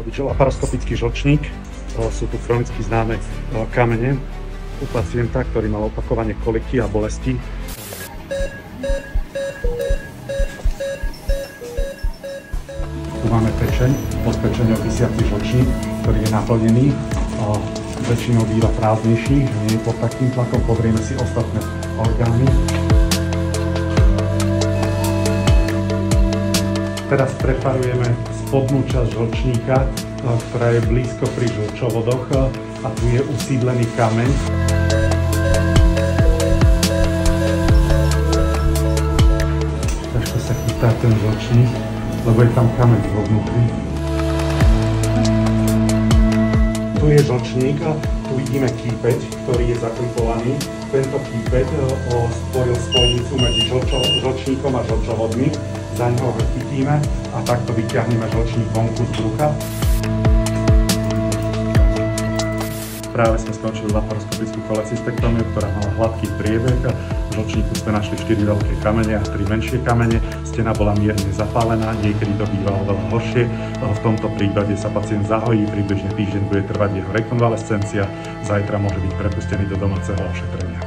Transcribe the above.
robiť laparoskopický žlčník. Sú tu chronicky známe kamene u pacienta, ktorý mal opakovane koliky a bolesti. Tu máme pečeň, postpečeňou vysiaci žlčník, ktorý je naplnený. Väčšinou býva prázdnejší, nie je pod takým tlakom. Pozrieme si ostatné orgány. Teraz preparujeme spodnú časť žlčníka, ktorá je blízko pri žlčovodoch, a tu je usídlený kameň. Ťažko sa chytá ten žlčník, lebo je tam kameň vo vnútri. Tu je žlčník a tu vidíme kýpeť, ktorý je zaklipovaný. Tento kýpeť spojil spojnicu medzi žlčníkom a žlčovodmi. Za ňoho ho chytíme a takto vyťahneme žlčník vonku z brucha. Práve sme skončili laparoskopickú cholecystektómiu, ktorá mala hladký priebeh. V žlčníku sme našli 4 veľké kamene a 3 menšie kamene. Stena bola mierne zapálená, niekedy to bývalo veľa horšie. V tomto prípade sa pacient zahojí, približne týždeň bude trvať jeho rekonvalescencia. Zajtra môže byť prepustený do domáceho ošetrenia.